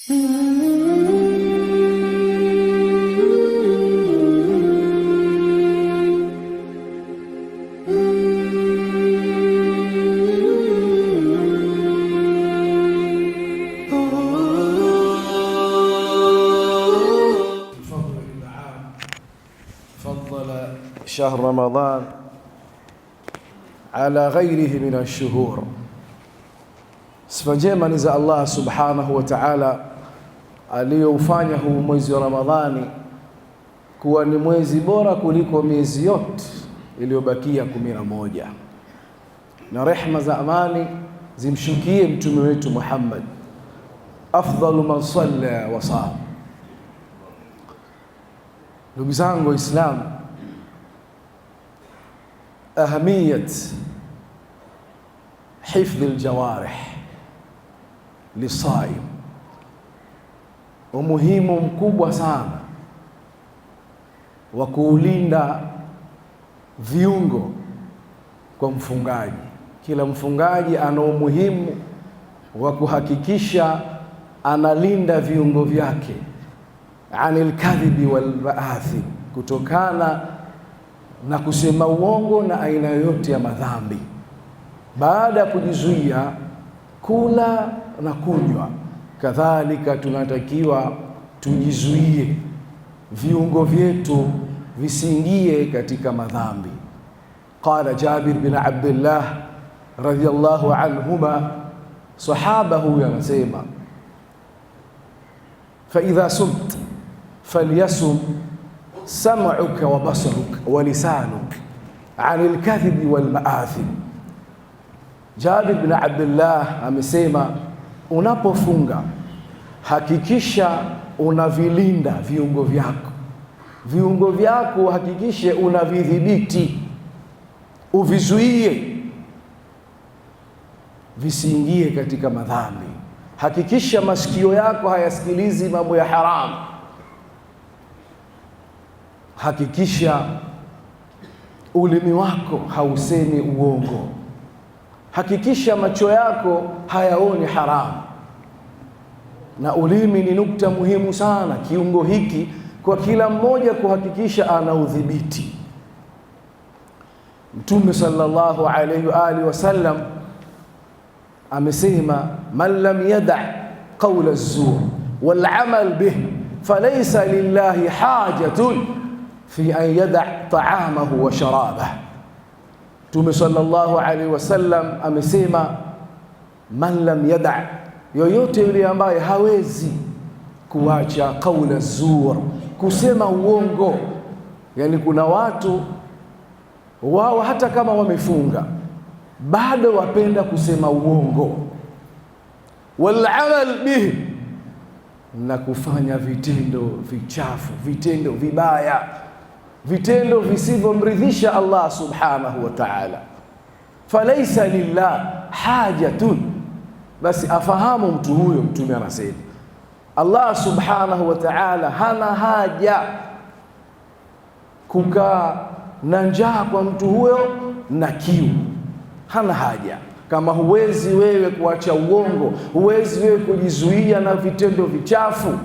شهر رمضان على غيره من الشهور. Sifa njema ni za Allah subhanahu wa ta'ala aliyoufanya huu mwezi wa Ramadhani kuwa ni mwezi bora kuliko miezi yote iliyobakia 11, na rehma za amani zimshukie mtume wetu Muhammad, afdalu man salla wa sam. Ndugu zangu Waislamu, ahamiyat hifdhi aljawarih lisaim, umuhimu mkubwa sana wa kuulinda viungo kwa mfungaji. Kila mfungaji ana umuhimu wa kuhakikisha analinda viungo vyake anil kadhibi wal ma'athim, kutokana na kusema uongo na aina yoyote ya madhambi. Baada ya kujizuia kula na kunywa, kadhalika tunatakiwa tujizuie viungo vyetu visiingie katika madhambi. Qala Jabir bin Abdullah radhiyallahu anhuma, sahaba huyu anasema, fa idha sumt falyasum sam'uka wa basaruka wa lisanuka 'anil kadhibi wal ma'athim. Jabir bin Abdullah amesema, unapofunga hakikisha unavilinda viungo vyako. Viungo vyako hakikishe unavidhibiti, uvizuie visiingie katika madhambi. Hakikisha masikio yako hayasikilizi mambo ya haramu. Hakikisha ulimi wako hausemi uongo. Hakikisha macho yako hayaoni haramu. Na ulimi ni nukta muhimu sana, kiungo hiki kwa kila mmoja kuhakikisha ana udhibiti. Mtume sallallahu alayhi wa alihi wasallam amesema, man lam yada' qawla az-zur wal 'amal bih falaysa lillahi hajatun fi an yada' ta'amahu wa sharabahu. Mtume sallallahu alayhi wasallam amesema, man lam yada', yoyote yule ambaye hawezi kuacha qawla az-zur, kusema uongo. Yani kuna watu wao hata kama wamefunga bado wapenda kusema uongo. Wal amal bihi, na kufanya vitendo vichafu, vitendo vibaya, vitendo visivyomridhisha Allah subhanahu wa ta'ala. Falaysa lillah hajatun, basi afahamu mtu huyo, mtume anasema Allah subhanahu wa ta'ala hana haja kukaa na njaa kwa mtu huyo na kiu. Hana haja. Kama huwezi wewe kuacha uongo, huwezi wewe kujizuia na vitendo vichafu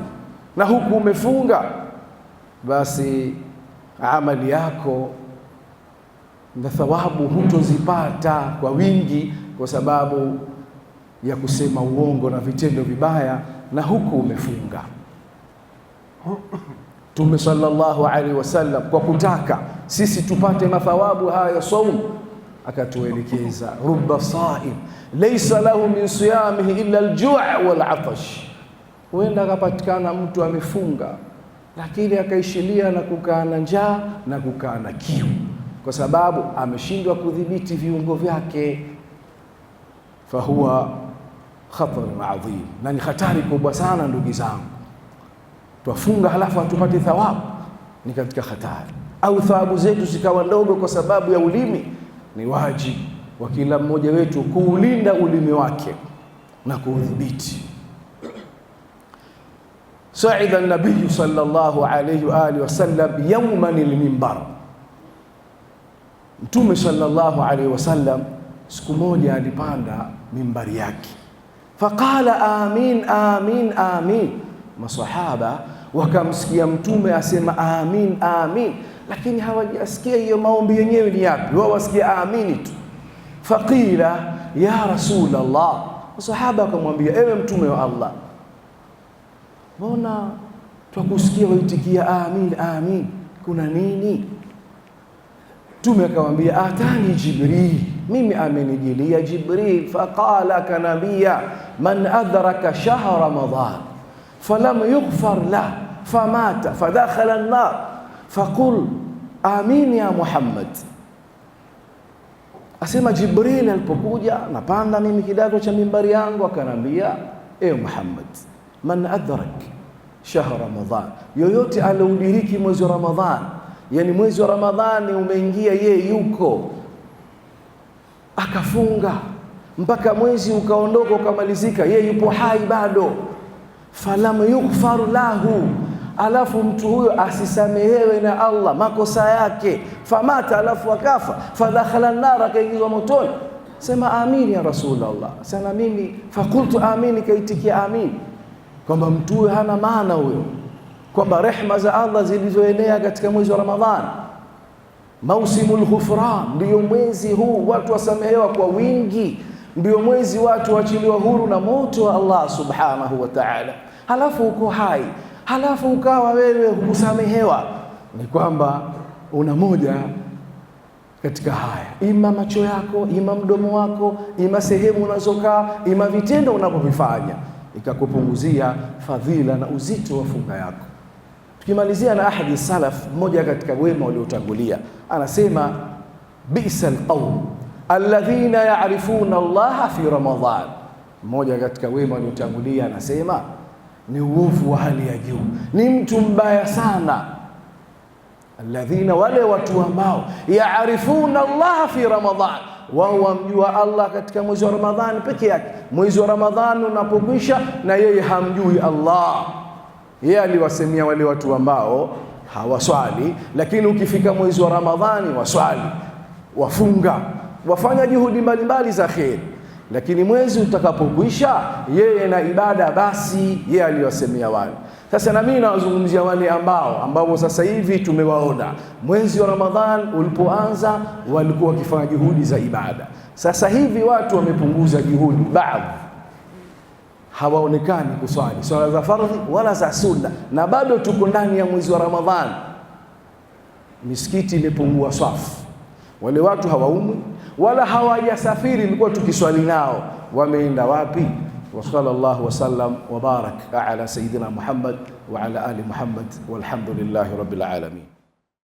na huku umefunga, basi amali yako na thawabu hutozipata kwa wingi, kwa sababu ya kusema uongo na vitendo vibaya na huku umefunga. Mtume sallallahu alaihi wasallam, kwa kutaka sisi tupate mathawabu haya saum, akatuelekeza, rubba saim laysa lahu min siyamihi illa al-ju' wal 'atash. Huenda akapatikana mtu amefunga lakini akaishilia na kukaa na njaa na kukaa na kiu, kwa sababu ameshindwa kudhibiti viungo vyake. Fahuwa khatar adhim, na ni hatari kubwa sana ndugu zangu. Twafunga halafu hatupati thawabu, ni katika hatari. Au thawabu zetu zikawa ndogo kwa sababu ya ulimi. Ni wajibu wa kila mmoja wetu kuulinda ulimi wake na kuudhibiti. Sa'ida an-nabiy sallallahu alayhi wa alihi wasallam yawman al-minbar. Mtume sallallahu alayhi wasallam siku moja alipanda mimbari yake, Faqala amin amin amin. Masahaba wakamsikia mtume asema amin amin, lakini hawajasikia hiyo maombi yenyewe ni yapi, wao wasikia amini tu. Faqila ya Rasulullah, masahaba wakamwambia ewe mtume wa Allah, mbona twakusikia waitikia amin amin, kuna nini? Mtume akamwambia atani Jibril, mimi amenijilia Jibril. Faqala kanabia man adraka shahra Ramadan falam yughfar lah famata fadakhala an-nar faqul amin ya Muhammad. Asema Jibril alipokuja, napanda mimi kidago cha mimbari yangu, akanambia ewe Muhammad, man adrak shahra Ramadan, yoyote aliodiriki mwezi wa Ramadhan, yani mwezi wa Ramadhani umeingia, yeye yuko akafunga mpaka mwezi ukaondoka ukamalizika, yeye yupo hai bado, falam yughfar lahu, alafu mtu huyo asisamehewe na Allah makosa yake, famata, alafu akafa, fadakhala an-nar, akaingizwa motoni. Sema amin ya Rasulullah. Sana mimi fakultu amin, kaitikia amin, kwamba mtu huyo hana maana huyo, kwamba rehma za Allah zilizoenea katika mwezi wa Ramadhani, mausimul ghufran, ndio mwezi huu watu wasamehewa kwa wingi, ndio mwezi watu waachiliwa huru na moto wa Allah subhanahu wa ta'ala. Halafu uko hai, halafu ukawa wewe hukusamehewa, ni kwamba una moja katika haya, ima macho yako, ima mdomo wako, ima sehemu unazokaa, ima vitendo unavyovifanya, ikakupunguzia fadhila na uzito wa funga yako. Tukimalizia na ahadi salaf, mmoja katika wema waliotangulia, anasema bi'sal qawm alladhina ya'rifuna Allah fi Ramadhan. Mmoja katika wema waliotangulia anasema ni uovu wa hali ya juu, ni mtu mbaya sana. Alladhina, wale watu ambao ya'rifuna Allah fi Ramadhan, wao wamjua Allah katika mwezi wa Ramadhani peke yake. Mwezi wa Ramadhani unapokwisha na yeye hamjui Allah. Yeye aliwasemia wale watu ambao hawaswali, lakini ukifika mwezi wa Ramadhani waswali, wafunga, wafanya juhudi mbalimbali za kheri, lakini mwezi utakapokwisha yeye na ibada basi, yeye aliwasemia wale. Sasa na mimi nawazungumzia wale ambao sasa hivi tumewaona mwezi wa Ramadhan ulipoanza walikuwa wakifanya juhudi za ibada. Sasa hivi watu wamepunguza juhudi, baadhi hawaonekani kuswali swala za fardhi wala za sunna, na bado tuko ndani ya mwezi wa Ramadhan. Misikiti imepungua swafu, wale watu hawaumwi wala hawajasafiri, nilikuwa tukiswali nao, wameenda wapi? Wa sallallahu wasallam wa barak ala sayyidina Muhammad wa ala ali Muhammad walhamdulillahi rabbil alamin.